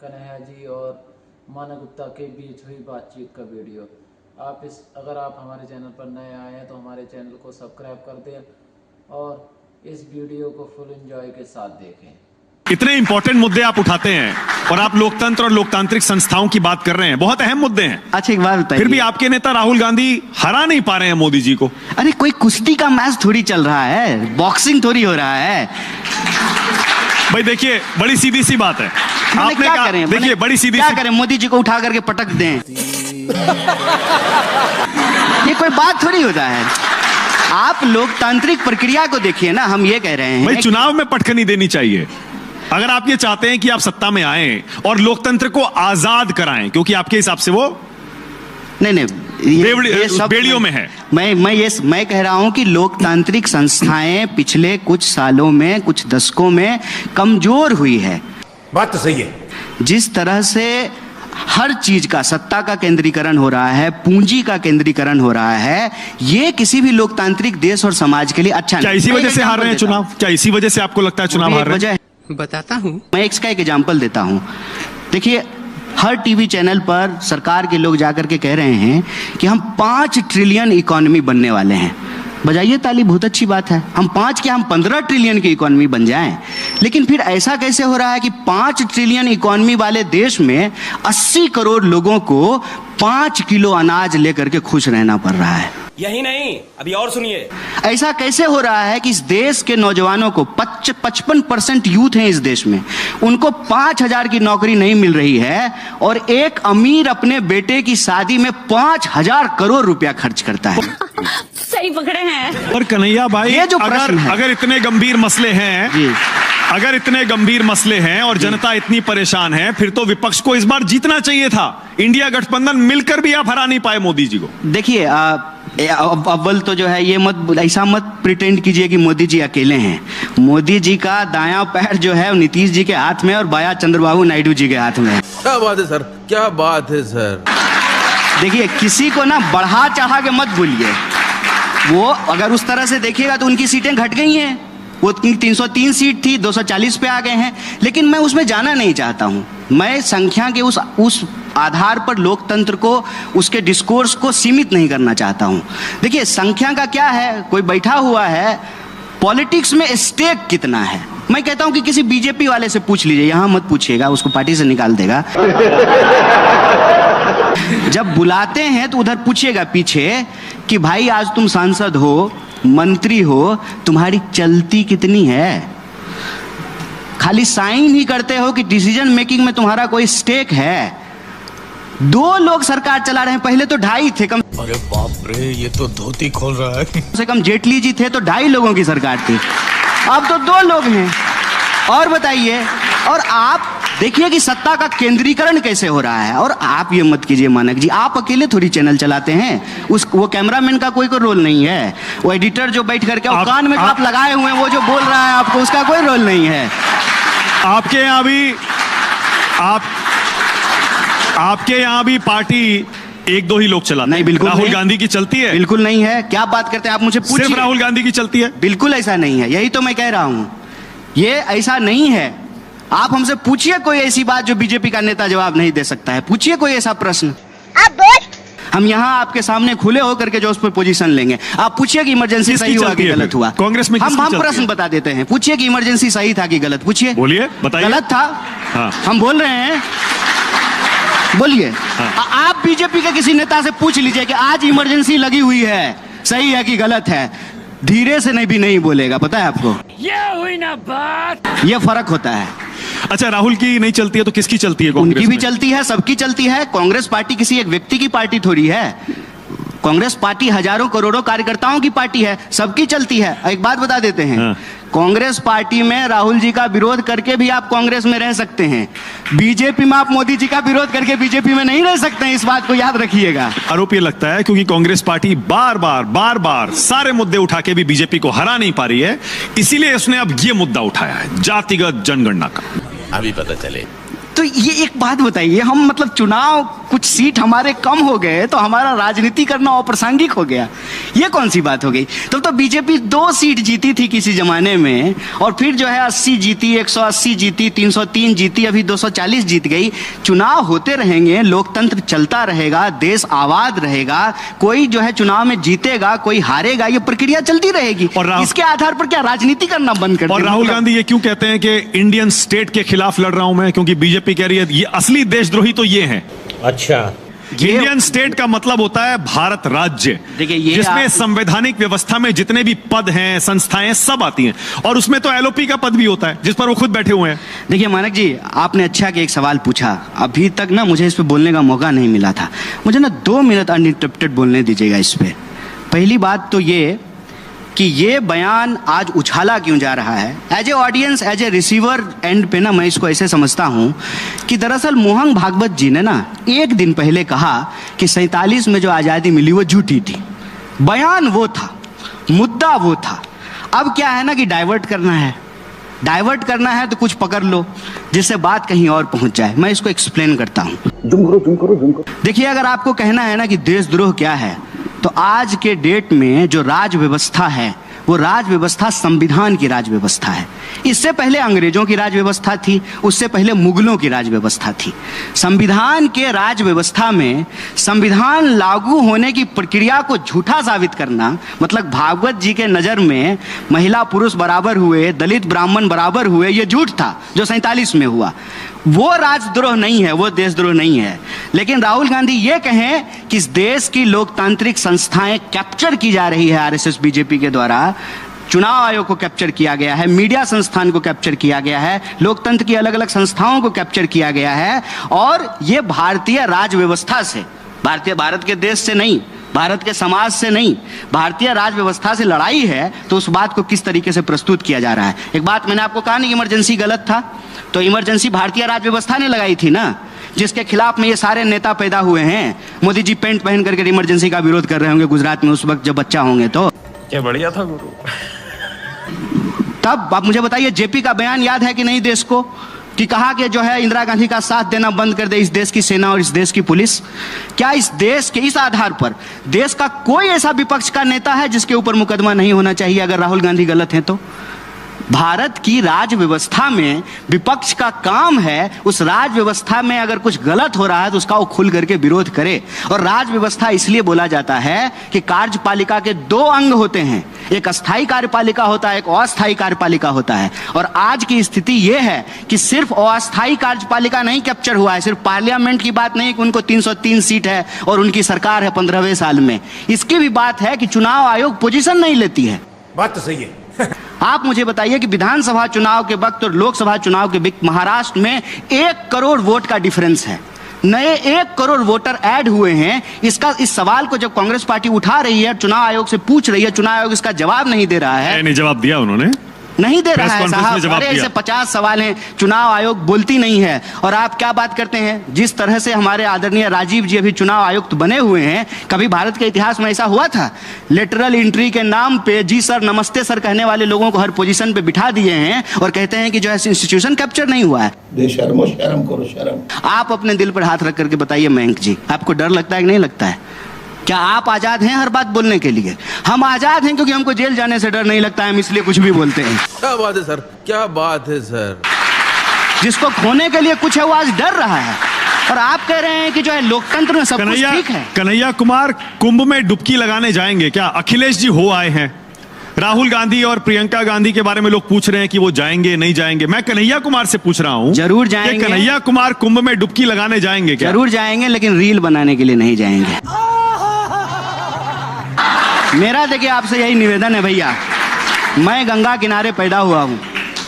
कन्हैया जी और माना गुप्ता के बीच हुई बातचीत का वीडियो। अगर आप हमारे चैनल पर नए आए हैं तो हमारे चैनल को सब्सक्राइब कर दें और इस वीडियो को फुल एंजॉय के साथ देखें। इतने इंपॉर्टेंट मुद्दे आप उठाते हैं और आप लोकतंत्र और लोकतांत्रिक संस्थाओं की बात कर रहे हैं, बहुत अहम मुद्दे हैं। अच्छा, एक बात बताइए, फिर भी आपके नेता राहुल गांधी हरा नहीं पा रहे हैं मोदी जी को। अरे कोई कुश्ती का मैच थोड़ी चल रहा है, बॉक्सिंग थोड़ी हो रहा है। भाई देखिए, बड़ी सीधी सी बात है। आपने क्या कहा, करें, देखिए बड़ी सीधी क्या सी करें, मोदी जी को उठा करके पटक दें। ये कोई बात थोड़ी होता है। आप लोकतांत्रिक प्रक्रिया को देखिए ना। हम ये कह रहे हैं भाई चुनाव में पटखनी देनी चाहिए। अगर आप ये चाहते हैं कि आप सत्ता में आए और लोकतंत्र को आजाद कराएं, क्योंकि आपके हिसाब से वो नहीं ये सब बेड़ियों में है। मैं कह रहा हूं कि लोकतांत्रिक संस्थाएं पिछले कुछ सालों में, कुछ दशकों में कमजोर हुई है। बात तो सही है। जिस तरह से हर चीज का सत्ता का केंद्रीकरण हो रहा है, पूंजी का केंद्रीकरण हो रहा है, ये किसी भी लोकतांत्रिक देश और समाज के लिए अच्छा नहीं। क्या इसी वजह से हार रहे हैं चुनाव? क्या इसी वजह से आपको लगता है चुनाव हार रहे हैं? बताता हूं, मैं इसका एक एग्जाम्पल देता हूं। देखिए, हर टीवी चैनल पर सरकार के लोग जाकर के कह रहे हैं कि हम 5 ट्रिलियन इकोनॉमी बनने वाले हैं। बजाइए ताली, बहुत अच्छी बात है। हम 5 क्या, हम 15 ट्रिलियन की इकोनॉमी बन जाएं। लेकिन फिर ऐसा कैसे हो रहा है कि 5 ट्रिलियन इकोनॉमी वाले देश में 80 करोड़ लोगों को 5 किलो अनाज लेकर के खुश रहना पड़ रहा है? यही नहीं, अभी और सुनिए। ऐसा कैसे हो रहा है कि इस देश के नौजवानों को 55% यूथ हैं इस देश में, उनको 5,000 की नौकरी नहीं मिल रही है और एक अमीर अपने बेटे की शादी में 5,000 करोड़ रुपया खर्च करता है। सही पकड़े हैं। और कन्हैया भाई, ये जो प्रश्न है, अगर इतने गंभीर मसले हैं जी, अगर इतने गंभीर मसले हैं और जनता इतनी परेशान है, फिर तो विपक्ष को इस बार जीतना चाहिए था। इंडिया गठबंधन मिलकर भी आप हरा नहीं पाए मोदी जी को। देखिए, अव्वल तो जो है, ये ऐसा मत प्रिटेंड कीजिए कि मोदी जी अकेले हैं। मोदी जी का दायां पैर जो है नीतीश जी के हाथ में और बायां चंद्रबाबू नायडू जी के हाथ में। क्या बात है सर, क्या बात है सर। देखिए, किसी को ना बढ़ा चढ़ा के मत बोलिए। वो अगर उस तरह से देखिएगा तो उनकी सीटें घट गई हैं। वो 303 सीट थी, 240 पे आ गए हैं। लेकिन मैं उसमें जाना नहीं चाहता हूं। मैं संख्या के उस आधार पर लोकतंत्र को, उसके डिस्कोर्स को सीमित नहीं करना चाहता हूं। देखिए, संख्या का क्या है, कोई बैठा हुआ है, पॉलिटिक्स में स्टेक कितना है। मैं कहता हूं कि किसी बीजेपी वाले से पूछ लीजिए, यहां मत पूछिएगा, उसको पार्टी से निकाल देगा। जब बुलाते हैं तो उधर पूछिएगा पीछे कि भाई आज तुम सांसद हो, मंत्री हो, तुम्हारी चलती कितनी है। खाली साइन ही करते हो कि डिसीजन मेकिंग में तुम्हारा कोई स्टेक है। 2 लोग सरकार चला रहे हैं, पहले तो 2.5 थे। कम, अरे बाप रे, ये तो धोती खोल रहा है। कम से कम जेटली जी थे तो 2.5 लोगों की सरकार थी। अब तो 2 लोग हैं। और बताइए, और आप देखिए कि सत्ता का केंद्रीकरण कैसे हो रहा है। और आप ये मत कीजिए मानक जी, आप अकेले थोड़ी चैनल चलाते हैं। वो कैमरामैन का कोई रोल नहीं है। वो एडिटर जो बैठ करके कान में आप लगाए हुए हैं, वो जो बोल रहा है आपको, उसका कोई रोल नहीं है। आपके यहाँ भी पार्टी 1-2 ही लोग चलाते हैं। नहीं, बिल्कुल राहुल नहीं। गांधी की चलती है? बिल्कुल नहीं है। क्या बात करते हैं आप, मुझे पूछिए। सिर्फ राहुल गांधी की चलती है? बिल्कुल ऐसा नहीं है, यही तो मैं कह रहा हूं। ये ऐसा नहीं है। आप हमसे पूछिए कोई ऐसी बात जो बीजेपी का नेता जवाब नहीं दे सकता है। पूछिए कोई ऐसा प्रश्न। हम यहाँ आपके सामने खुले होकर के जो उस पर पोजीशन लेंगे। आप पूछिए कि इमरजेंसी सही हुआ कि गलत हुआ। कांग्रेस में हम प्रश्न बता देते हैं। पूछिए कि इमरजेंसी सही था कि गलत। पूछिए, बोलिए, बताइए। गलत था। हाँ। हम बोल रहे हैं, बोलिए। हाँ। आप बीजेपी के किसी नेता से पूछ लीजिए कि आज इमरजेंसी लगी हुई है, सही है कि गलत है। धीरे से नहीं भी नहीं बोलेगा, पता है आपको। ये हुई ना बात। ये फर्क होता है। अच्छा, राहुल की नहीं चलती है तो किसकी चलती है? उनकी भी चलती है, सबकी चलती है। कांग्रेस पार्टी किसी एक व्यक्ति की पार्टी थोड़ी है। कांग्रेस पार्टी हजारों करोड़ों कार्यकर्ताओं की पार्टी है, सबकी चलती है। एक बात बता देते हैं, हाँ। कांग्रेस पार्टी में राहुल जी का विरोध करके भी आप कांग्रेस में रह सकते हैं। बीजेपी में आप मोदी जी का विरोध करके बीजेपी में नहीं रह सकते हैं, इस बात को याद रखिएगा। आरोप ये लगता है क्योंकि कांग्रेस पार्टी बार बार सारे मुद्दे उठा के भी बीजेपी को हरा नहीं पा रही है, इसीलिए उसने अब ये मुद्दा उठाया है, जातिगत जनगणना का। अभी पता चले। तो ये एक बात बताइए, हम मतलब चुनाव कुछ कुछ सीट हमारे कम हो गए तो हमारा राजनीति करना अप्रासंगिक हो गया। ये कौन सी बात हो गई? तो बीजेपी 2 सीट जीती थी किसी जमाने में, और फिर जो है 80 जीती, 180 जीती, 303 जीती, अभी 240 जीत गई। चुनाव होते रहेंगे, लोकतंत्र चलता रहेगा, देश आबाद रहेगा, कोई जो है चुनाव में जीतेगा, कोई हारेगा, ये प्रक्रिया चलती रहेगी। और इसके आधार पर क्या राजनीति करना बंद कर? और राहुल गांधी ये क्यों कहते हैं कि इंडियन स्टेट के खिलाफ लड़ रहा हूं मैं? क्योंकि बीजेपी कह रही है ये असली देशद्रोही तो ये हैं। अच्छा, इंडियन स्टेट का मतलब होता है भारत राज्य, देखिए ये जिसमें संवैधानिक व्यवस्था में जितने भी पद हैं, संस्थाएं सब आती हैं, और उसमें तो एलओपी का पद भी होता है जिस पर वो खुद बैठे हुए हैं। देखिए मानक जी, आपने अच्छा कि एक सवाल पूछा। अभी तक ना मुझे इस पे बोलने का मौका नहीं मिला था। मुझे ना 2 मिनट अनइंटरप्टेड बोलने दीजिएगा इस पे। पहली बात तो ये कि ये बयान आज उछाला क्यों जा रहा है। As a audience, as a receiver end पे ना मैं इसको ऐसे समझता हूं कि दरअसल मोहन भागवत जी ने ना 1 दिन पहले कहा कि 47 में जो आज़ादी मिली वो झूठी थी। बयान वो था, मुद्दा वो था। अब क्या है ना कि डाइवर्ट करना है। डाइवर्ट करना है तो कुछ पकड़ लो जिससे बात कहीं और पहुंच जाए। मैं इसको एक्सप्लेन करता हूं। देखिए, अगर आपको कहना है ना कि देशद्रोह क्या है, तो आज के डेट में जो राज व्यवस्था है वो राज व्यवस्था संविधान की राज व्यवस्था है। इससे पहले अंग्रेजों की राज व्यवस्था थी, उससे पहले मुगलों की राज व्यवस्था थी। संविधान के राज व्यवस्था में संविधान लागू होने की प्रक्रिया को झूठा साबित करना, मतलब भागवत जी के नजर में महिला पुरुष बराबर हुए, दलित ब्राह्मण बराबर हुए, ये झूठ था जो 47 में हुआ। वो राजद्रोह नहीं है, वो देशद्रोह नहीं है। लेकिन राहुल गांधी ये कहें कि इस देश की लोकतांत्रिक संस्थाएं कैप्चर की जा रही है आरएसएस बीजेपी के द्वारा, चुनाव आयोग को कैप्चर किया गया है, मीडिया संस्थान को कैप्चर किया गया है, लोकतंत्र की अलग अलग संस्थाओं को कैप्चर किया गया है, और ये भारतीय राज व्यवस्था से, भारत के देश से नहीं, भारत के समाज से नहीं, भारतीय राज व्यवस्था से लड़ाई है। तो उस बात को किस तरीके से प्रस्तुत किया जा रहा है। एक बात मैंने आपको कहा नहीं, इमरजेंसी गलत था, तो इमरजेंसी भारतीय राज व्यवस्था ने लगाई थी ना, जिसके खिलाफ में ये सारे नेता पैदा हुए हैं। मोदी जी पेंट पहन करके इमरजेंसी का विरोध कर रहे होंगे गुजरात में उस वक्त जब बच्चा होंगे तो। क्या बढ़िया था गुरु। तब आप मुझे बताइए, जेपी का बयान याद है कि नहीं देश को, कि कहा कि जो है इंदिरा गांधी का साथ देना बंद कर दे इस देश की सेना और इस देश की पुलिस। क्या इस देश के इस आधार पर देश का कोई ऐसा विपक्ष का नेता है जिसके ऊपर मुकदमा नहीं होना चाहिए अगर राहुल गांधी गलत हैं तो? भारत की राज व्यवस्था में विपक्ष का काम है उस राज व्यवस्था में अगर कुछ गलत हो रहा है तो उसका वो खुल करके विरोध करे। और राज व्यवस्था इसलिए बोला जाता है कि कार्यपालिका के 2 अंग होते हैं, एक अस्थायी कार्यपालिका होता है, एक अस्थायी कार्यपालिका होता है। और आज की स्थिति यह है कि सिर्फ अस्थायी कार्यपालिका नहीं कैप्चर हुआ है, सिर्फ पार्लियामेंट की बात नहीं कि उनको 303 सीट है और उनकी सरकार है 15वें साल में। इसकी भी बात है कि चुनाव आयोग पोजीशन नहीं लेती है। बात तो सही है। आप मुझे बताइए कि विधानसभा चुनाव के वक्त और लोकसभा चुनाव के वक्त महाराष्ट्र में 1 करोड़ वोट का डिफरेंस है। नए 1 करोड़ वोटर ऐड हुए हैं। इस सवाल को जब कांग्रेस पार्टी उठा रही है, चुनाव आयोग से पूछ रही है, चुनाव आयोग इसका जवाब नहीं दे रहा है। नहीं जवाब दिया उन्होंने, नहीं दे रहा है साहब। अरे ऐसे 50 सवाल हैं, चुनाव आयोग बोलती नहीं है। और आप क्या बात करते हैं, जिस तरह से हमारे आदरणीय राजीव जी अभी चुनाव आयुक्त बने हुए हैं, कभी भारत के इतिहास में ऐसा हुआ था? लेटरल एंट्री के नाम पे जी सर नमस्ते सर कहने वाले लोगों को हर पोजीशन पे बिठा दिए हैं और कहते हैं कि जो है इंस्टीट्यूशन कैप्चर नहीं हुआ है। बेशर्मो, शर्म करो शर्म। आप अपने दिल पर हाथ रख करके बताइए मयंक जी, आपको डर लगता है कि नहीं लगता है? क्या आप आजाद हैं हर बात बोलने के लिए? हम आजाद हैं क्योंकि हमको जेल जाने से डर नहीं लगता है, हम इसलिए कुछ भी बोलते हैं। क्या बात है सर, क्या बात है सर। जिसको खोने के लिए कुछ है वो आज डर रहा है, और आप कह रहे हैं कि जो है लोकतंत्र में सब कुछ ठीक है। कन्हैया कुमार कुंभ में डुबकी लगाने जाएंगे क्या? अखिलेश जी हो आए हैं, राहुल गांधी और प्रियंका गांधी के बारे में लोग पूछ रहे हैं कि वो जाएंगे नहीं जाएंगे। मैं कन्हैया कुमार से पूछ रहा हूं, जरूर जाएंगे। कन्हैया कुमार कुंभ में डुबकी लगाने जाएंगे क्या? जरूर जाएंगे, लेकिन रील बनाने के लिए नहीं जाएंगे। मेरा देखिए आपसे यही निवेदन है भैया, मैं गंगा किनारे पैदा हुआ हूँ,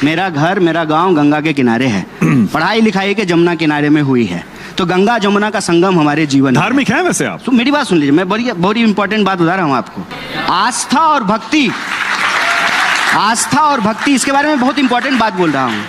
मेरा घर मेरा गांव गंगा के किनारे है, पढ़ाई लिखाई के जमुना किनारे में हुई है, तो गंगा जमुना का संगम हमारे जीवन धार्मिक है वैसे आप? तो मेरी बात सुन लीजिए, मैं बड़ी इंपॉर्टेंट बात बता रहा हूँ आपको। आस्था और भक्ति, आस्था और भक्ति, इसके बारे में बहुत इंपॉर्टेंट बात बोल रहा हूँ।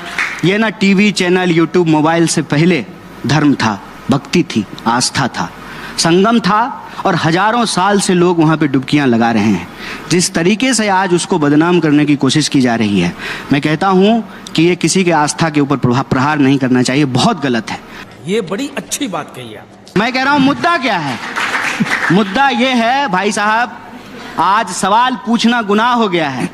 ये ना टीवी चैनल यूट्यूब मोबाइल से पहले धर्म था, भक्ति थी, आस्था था, संगम था, और हजारों साल से लोग वहाँ पे डुबकियाँ लगा रहे हैं। जिस तरीके से आज उसको बदनाम करने की कोशिश की जा रही है, मैं कहता हूँ कि ये किसी के आस्था के ऊपर प्रहार नहीं करना चाहिए, बहुत गलत है। ये बड़ी अच्छी बात कही आप। मैं कह रहा हूं मुद्दा क्या है? मुद्दा यह है भाई साहब, आज सवाल पूछना गुनाह हो गया है।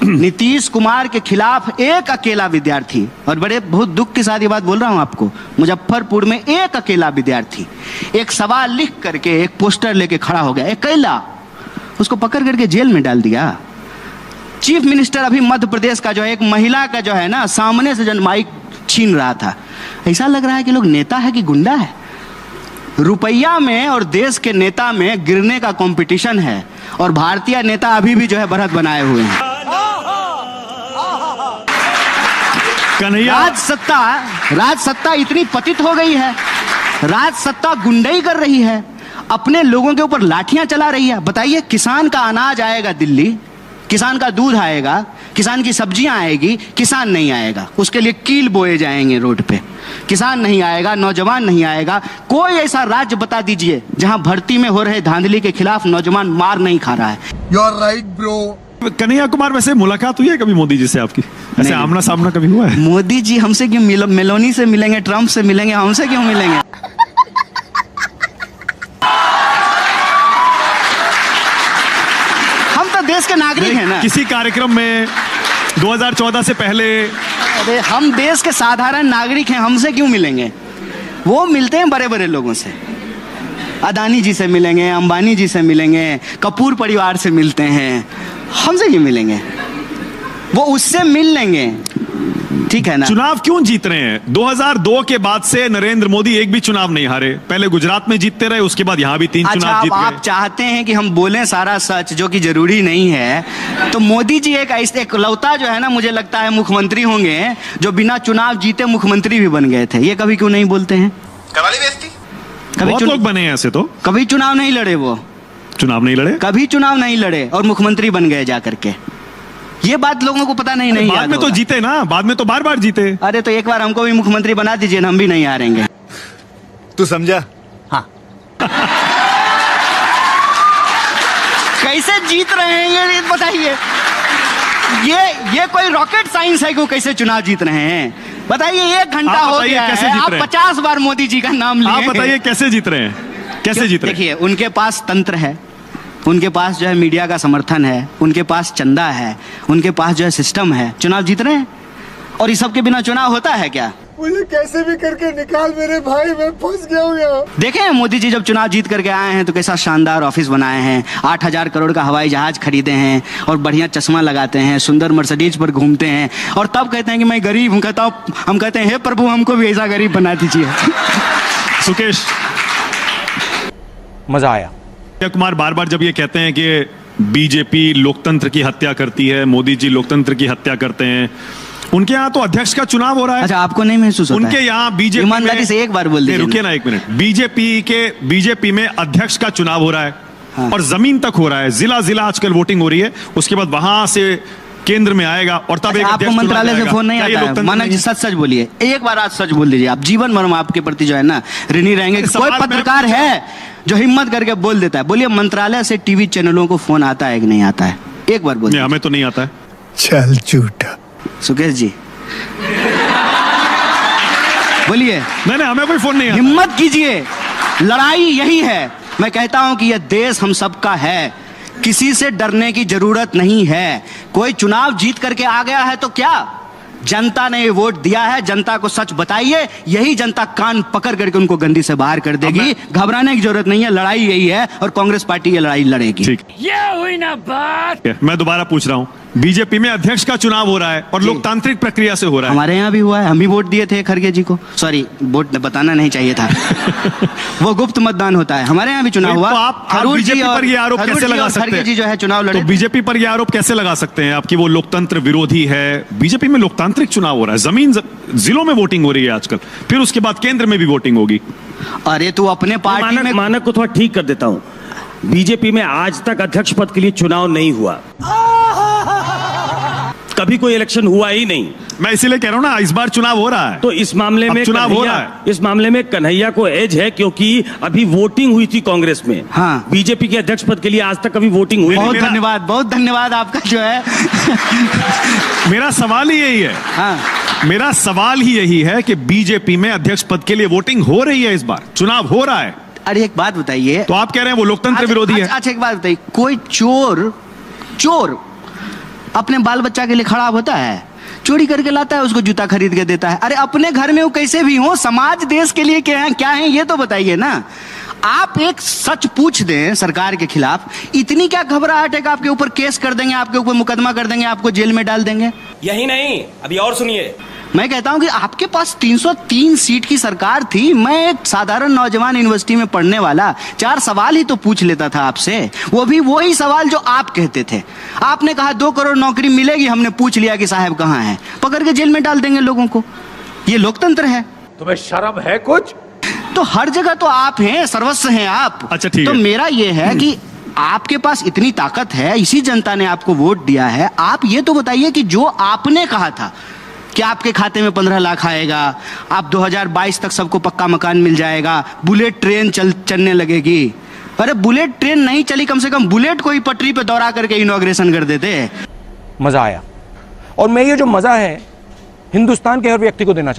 नीतीश कुमार के खिलाफ एक अकेला विद्यार्थी, और बड़े बहुत दुख के साथ ये बात बोल रहा हूं आपको, मुजफ्फरपुर में एक अकेला विद्यार्थी एक सवाल लिख करके एक पोस्टर लेके खड़ा हो गया, अकेला, उसको पकड़ करके जेल में डाल दिया। चीफ मिनिस्टर अभी मध्य प्रदेश का जो है, एक महिला का जो है ना, सामने से जन माइक छीन रहा था। ऐसा लग रहा है कि लोग नेता है कि गुंडा है। रुपया में और देश के नेता में गिरने का कंपटीशन है, और भारतीय नेता अभी भी जो है बढ़त बनाए हुए हैं। कन्हैया, राज सत्ता इतनी पतित हो गई है, राज सत्ता गुंडई कर रही है, अपने लोगों के ऊपर लाठियां चला रही है। बताइए, किसान का अनाज आएगा दिल्ली, किसान का दूध आएगा, किसान की सब्जियां आएगी, किसान नहीं आएगा, उसके लिए कील बोए जाएंगे रोड पे, किसान नहीं आएगा, नौजवान नहीं आएगा। कोई ऐसा राज्य बता दीजिए जहां भर्ती में हो रहे धांधली के खिलाफ नौजवान मार नहीं खा रहा है। You are right, bro. Kanhaiya Kumar, वैसे मुलाकात हुई है कभी मोदी जी से आपकी? ऐसे आमना सामना कभी हुआ है? मोदी जी हमसे क्यों मेलोनी से मिलेंगे, ट्रंप से मिलेंगे, हमसे क्यों मिलेंगे? हम तो देश के नागरिक हैं ना। किसी कार्यक्रम में 2014 से पहले, अरे हम देश के साधारण नागरिक हैं, हमसे क्यों मिलेंगे? वो मिलते हैं बड़े बड़े लोगों से, अदानी जी से मिलेंगे, अंबानी जी से मिलेंगे, कपूर परिवार से मिलते हैं, हमसे क्यों मिलेंगे? वो उससे मिल लेंगे, ठीक है ना। चुनाव क्यों जीत रहे हैं? 2002 के बाद से नरेंद्र मोदी एक भी चुनाव नहीं हारे। पहले गुजरात में जीतते रहे, उसके बाद यहां भी 3 चुनाव जीत गए। आप चाहते हैं कि हम बोलें सारा सच, जो कि जरूरी नहीं है, तो मोदी जी एक ऐसे इकलौता जो है ना, मुझे लगता है मुख्यमंत्री होंगे जो बिना चुनाव जीते मुख्यमंत्री भी बन गए थे। ये कभी क्यों नहीं बोलते हैं? बहुत लोग बने हैं ऐसे, तो कभी चुनाव नहीं लड़े, वो चुनाव नहीं लड़े, कभी चुनाव नहीं लड़े और मुख्यमंत्री बन गए जाकर के। ये बात लोगों को पता नहीं बाद याद में तो होगा। जीते ना, बाद में तो बार बार जीते। अरे तो एक बार हमको भी मुख्यमंत्री बना दीजिए ना, हम भी नहीं हारेंगे। तू समझा? हाँ। कैसे जीत रहे हैं ये बताइए? ये कोई रॉकेट साइंस है कि कैसे चुनाव जीत रहे हैं? बताइए, 1 घंटा हो गया है, आप 50 बार मोदी जी का नाम लिए। आप बताइए कैसे जीत रहे हैं? कैसे जीत रहे हैं? देखिए, उनके पास तंत्र है, उनके पास जो है मीडिया का समर्थन है, उनके पास चंदा है, उनके पास जो है सिस्टम है, चुनाव जीत रहे हैं। और इस सब के बिना चुनाव होता है क्या? मुझे कैसे भी करके निकाल मेरे भाई, मैं फंस गया हूँ यहाँ। देखें, मोदी जी जब चुनाव जीत करके आए हैं तो कैसा शानदार ऑफिस बनाए हैं, 8,000 करोड़ का हवाई जहाज खरीदे हैं, और बढ़िया चश्मा लगाते हैं, सुंदर मर्सिडीज पर घूमते हैं, और तब कहते हैं कि मैं गरीब हूँ। हम कहते हैं, हे प्रभु, हमको भी ऐसा गरीब बना दीजिए। सुकेश, मजा आया। कन्हैया कुमार बार बार जब ये कहते हैं कि बीजेपी लोकतंत्र की हत्या करती है, मोदी जी लोकतंत्र की हत्या करते हैं, उनके यहाँ तो अध्यक्ष का चुनाव हो रहा है। अच्छा, आपको नहीं महसूस होता? उनके यहाँ बीजेपी, ईमानदारी से एक बार बोल दीजिए। रुकिए ना 1 मिनट। बीजेपी में अध्यक्ष का चुनाव हो रहा है, हाँ। और जमीन तक हो रहा है, जिला जिला आजकल वोटिंग हो रही है, उसके बाद वहां से केंद्र में आएगा, और तब एक आपको मंत्रालय से फोन नहीं आता है? माना जी, सच बोलिए, एक बार आज सच बोल दीजिए। आप जीवन भर आपके प्रति जो है ना ऋणी रहेंगे। कोई पत्रकार है जो हिम्मत करके बोल देता है? बोलिए, मंत्रालय से टीवी चैनलों को फोन आता है कि नहीं आता है? एक बार बोलिए। हमें तो नहीं आता है। चल झूठा। सुकेश जी बोलिए। नहीं, हमें कोई फोन नहीं आता। हिम्मत कीजिए, लड़ाई यही है। मैं कहता हूं कि यह देश हम सबका है, किसी से डरने की जरूरत नहीं है। कोई चुनाव जीत करके आ गया है तो क्या, जनता ने वोट दिया है, जनता को सच बताइए, यही जनता कान पकड़ करके उनको गंदी से बाहर कर देगी। घबराने की जरूरत नहीं है, लड़ाई यही है, और कांग्रेस पार्टी ये लड़ाई लड़ेगी। ठीक, ये हुई ना बात। मैं दोबारा पूछ रहा हूँ, बीजेपी में अध्यक्ष का चुनाव हो रहा है और लोकतांत्रिक प्रक्रिया से हो रहा है। हमारे यहाँ भी हुआ है, हम भी वोट दिए थे खड़गे जी को। सॉरी, वोट बताना नहीं चाहिए था। वो गुप्त मतदान होता है। हमारे यहाँ भी चुनाव हुआ। तो आप बीजेपी पर ये आरोप कैसे लगा सकते हैं? जी जो है चुनाव लड़े। तो बीजेपी पर ये आरोप कैसे लगा सकते हैं आपकी वो लोकतंत्र विरोधी है? बीजेपी में लोकतांत्रिक चुनाव हो रहा है, जमीन जिलों में वोटिंग हो रही है आजकल, फिर उसके बाद केंद्र में भी वोटिंग होगी। अरे तू अपने पार्टी में मानक को थोड़ा ठीक कर देता हूं। बीजेपी में आज तक अध्यक्ष पद के लिए चुनाव नहीं हुआ, कभी कोई इलेक्शन हुआ ही नहीं। मैं इसीलिए कह रहा हूं ना, इस बार चुनाव हो रहा है। तो इस मामले में चुनाव हो रहा है। इस मामले में कन्हैया को एज है, क्योंकि अभी वोटिंग हुई थी कांग्रेस में। हाँ। बीजेपी के अध्यक्ष पद के लिए आज तक कभी वोटिंग हुई बहुत नहीं। बहुत धन्यवाद आपका जो है। मेरा सवाल ही यही है। हाँ। मेरा सवाल ही यही है कि बीजेपी में अध्यक्ष पद के लिए वोटिंग हो रही है, इस बार चुनाव हो रहा है, अरे एक बात बताइए, तो आप कह रहे हैं वो लोकतंत्र विरोधी है? अच्छा एक बात बताइए, कोई चोर अपने बाल बच्चा के लिए खराब होता है? चोरी करके लाता है, उसको जूता खरीद के देता है। अरे अपने घर में वो कैसे भी हो, समाज देश के लिए क्या है ये तो बताइए ना। आप एक सच पूछ दें सरकार के खिलाफ, इतनी क्या घबराहट है कि आपके ऊपर केस कर देंगे, आपके ऊपर मुकदमा कर देंगे, आपको जेल में डाल देंगे? यही नहीं, अभी और सुनिए। मैं कहता हूं कि आपके पास 303 सीट की सरकार थी। मैं एक साधारण नौजवान यूनिवर्सिटी में पढ़ने वाला 4 सवाल ही तो पूछ लेता था आपसे, वो भी वही सवाल जो आप कहते थे। आपने कहा 2 करोड़ नौकरी मिलेगी, हमने पूछ लिया कि साहब कहां है, पकड़ के जेल में डाल देंगे लोगों को। ये लोकतंत्र है? तुम्हें शर्म है कुछ? तो हर जगह तो आप हैं, सर्वस्व हैं आप। अच्छा ठीक तो है। मेरा ये है कि आपके पास इतनी ताकत है, इसी जनता ने आपको वोट दिया है, आप ये तो बताइए कि जो आपने कहा था कि आपके खाते में 15 लाख आएगा, आप 2022 तक सबको पक्का मकान मिल जाएगा, बुलेट ट्रेन चलने लगेगी। अरे बुलेट ट्रेन नहीं चली, कम से कम बुलेट को ही पटरी पे दौड़ा करके इनॉग्रेशन कर देते। मजा आया, और मैं ये जो मजा है हिंदुस्तान के हर व्यक्ति को देना चाहता हूं।